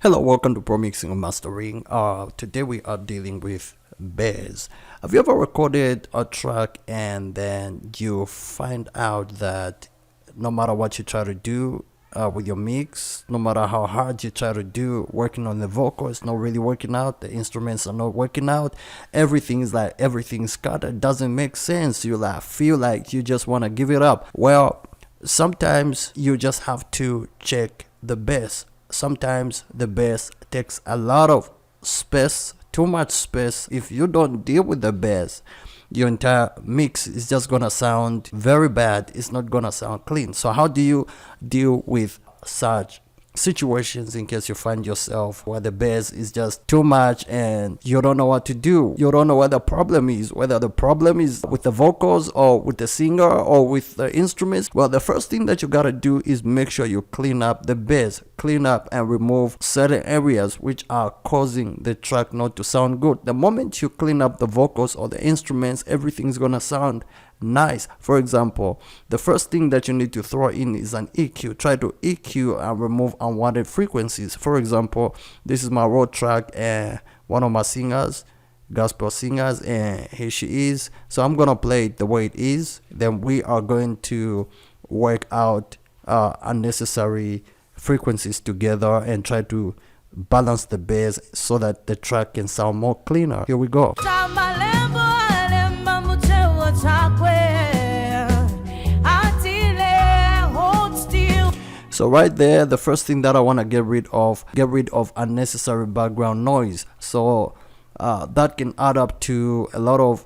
Hello, welcome to Pro Mixing and Mastering. Today we are dealing with bass. Have you ever recorded a track and then you find out that no matter what you try to do with your mix, no matter how hard you try to do working on the vocal, it's not really working out, the instruments are not working out, everything's cut, it doesn't make sense, you feel like you just want to give it up? Well, sometimes you just have to check the bass. Sometimes the bass takes a lot of space, too much space. If you don't deal with the bass, your entire mix is just gonna sound very bad. It's not gonna sound clean. So how do you deal with such situations in case you find yourself where the bass is just too much and you don't know what to do? You don't know what the problem is, whether the problem is with the vocals or with the singer or with the instruments. Well, the first thing that you gotta do is make sure you clean up the bass, clean up and remove certain areas which are causing the track not to sound good. The moment you clean up the vocals or the instruments, everything's gonna sound nice. For example, the first thing that you need to throw in is an EQ. Try to EQ and remove unwanted frequencies. For example, this is my raw track and one of my singers, gospel singers, and here she is. So I'm gonna play it the way it is. Then we are going to work out unnecessary frequencies together and try to balance the bass so that the track can sound more cleaner. Here we go. So right there, the first thing that I want to get rid of unnecessary background noise. So that can add up to a lot of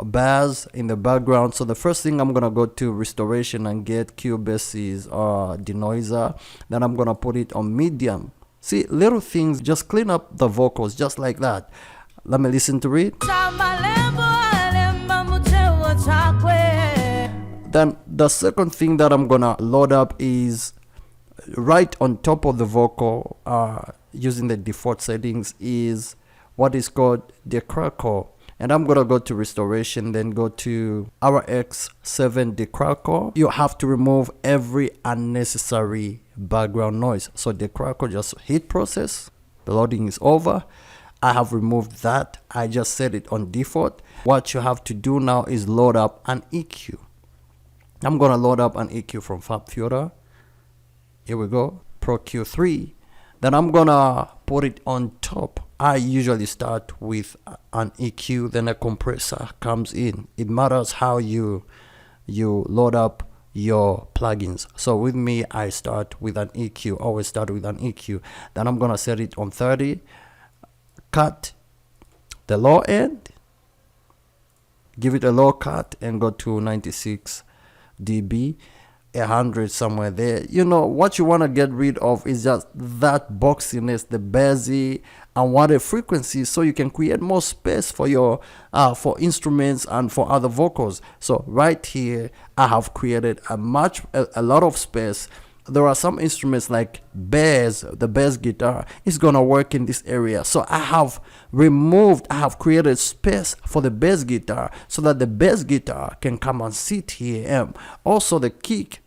bass in the background. So the first thing, I'm gonna go to restoration and get Cubase's denoiser. Then I'm gonna put it on medium. See, little things, just clean up the vocals just like that. Let me listen to it. Then the second thing that I'm gonna load up is right on top of the vocal, using the default settings, is what is called the crackle. And I'm gonna go to restoration, then go to RX7 decrackle. You have to remove every unnecessary background noise. So the crackle, just hit process, the loading is over. I have removed that. I just set it on default. What you have to do now is load up an EQ. I'm gonna load up an EQ from FabFilter. Here we go, Pro Q3. Then I'm gonna put it on top. I usually start with an EQ, then a compressor comes in. It matters how you load up your plugins. So with me, I start with an EQ, always start with an EQ. Then I'm gonna set it on 30, cut the low end, give it a low cut and go to 96 dB, 100 somewhere there. You know what you want to get rid of is just that boxiness, the bassy unwanted frequencies, so you can create more space for your for instruments and for other vocals. So right here I have created a lot of space. There are some instruments like bass, the bass guitar is gonna work in this area. So I have created space for the bass guitar so that the bass guitar can come and sit here. And also the kick,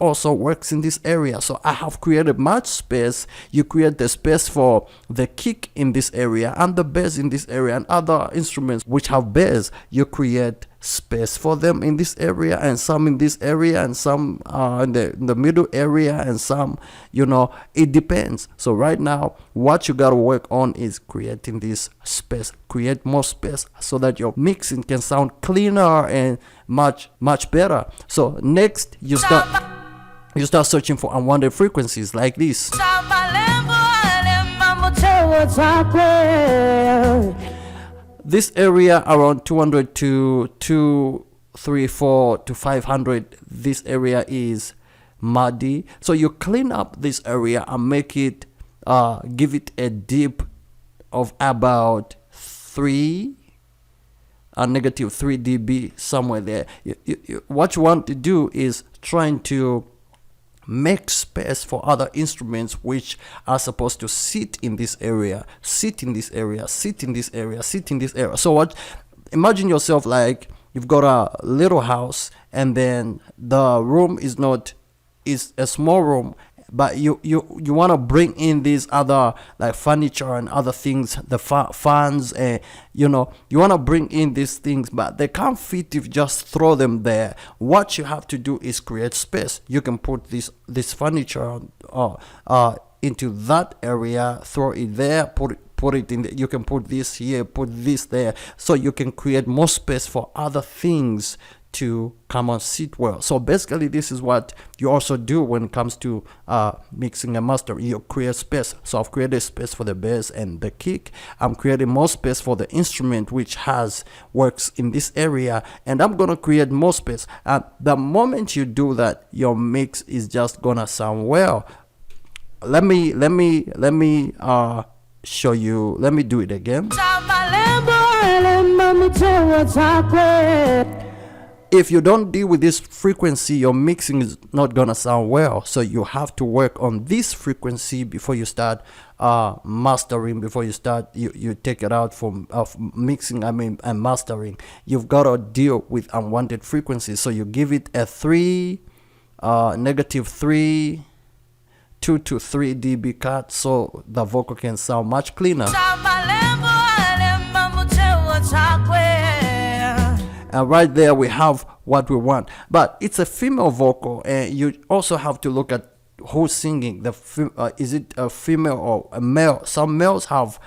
also works in this area. So I have created much space. You create the space for the kick in this area and the bass in this area, and other instruments which have bass, you create space for them in this area, and some in this area, and some in the middle area, and some, you know, it depends. So right now what you got to work on is creating this space. Create more space so that your mixing can sound cleaner and much better. So next you start searching for unwanted frequencies like this. This area around 200 to 234 to 500, this area is muddy. So you clean up this area and make it, give it a dip of about negative 3 dB somewhere there. What you want to do is trying to make space for other instruments which are supposed to sit in this area, sit in this area, sit in this area, sit in this area. So imagine yourself like you've got a little house, and then the room is a small room, but you want to bring in these other like furniture and other things, the fans, and you want to bring in these things, but they can't fit if you just throw them there. What you have to do is create space. You can put this furniture into that area, throw it there, put it in the, you can put this here, put this there, so you can create more space for other things to come and sit well. So basically this is what you also do when it comes to mixing and mastering. You create space. So I've created space for the bass and the kick. I'm creating more space for the instrument, which works in this area, and I'm gonna create more space. And the moment you do that, your mix is just gonna sound well. Let me show you. Let me do it again. If you don't deal with this frequency, your mixing is not gonna sound well. So you have to work on this frequency before you start mastering. Before you start, you take it out from mixing, and mastering. You've got to deal with unwanted frequencies. So you give it a 3, -3, 2 to 3 dB cut, so the vocal can sound much cleaner. And right there we have what we want. But it's a female vocal, and you also have to look at who's singing. Is it a female or a male? Some males have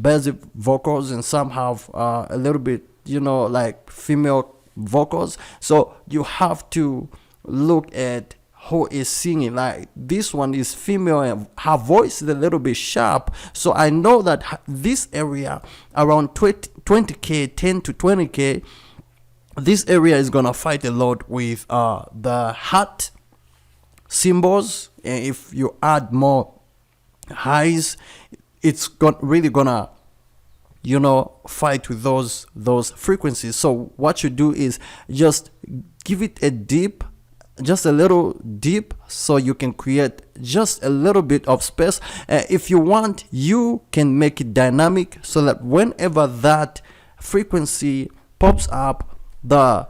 basic vocals, and some have a little bit, like female vocals. So you have to look at who is singing. Like this one is female and her voice is a little bit sharp, so I know that this area around 20k, 10 to 20k, this area is gonna fight a lot with the heart cymbals, and if you add more highs, it's really gonna fight with those frequencies. So what you do is just give it a dip, just a little deep, so you can create just a little bit of space. If you want, you can make it dynamic, so that whenever that frequency pops up, the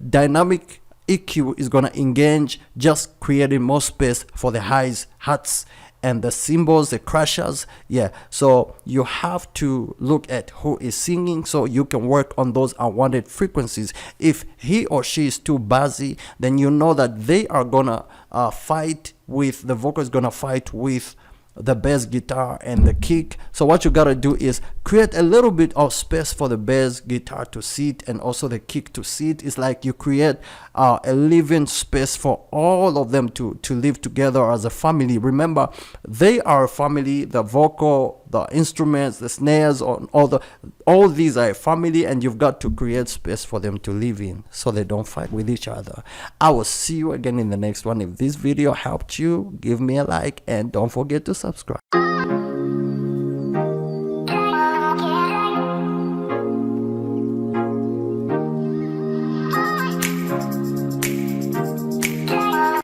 dynamic EQ is gonna engage, just creating more space for the highs, hats, and the cymbals, the crashers. Yeah, so you have to look at who is singing, so you can work on those unwanted frequencies. If he or she is too bassy, then you know that they are gonna fight with, the vocal is gonna fight with the bass guitar and the kick. So what you gotta do is create a little bit of space for the bass guitar to sit and also the kick to sit. It's like you create a living space for all of them to live together as a family. Remember, they are a family. The vocal, the instruments, the snares, all these are a family, and you've got to create space for them to live in, so they don't fight with each other. I will see you again in the next one. If this video helped you, give me a like, and don't forget to subscribe.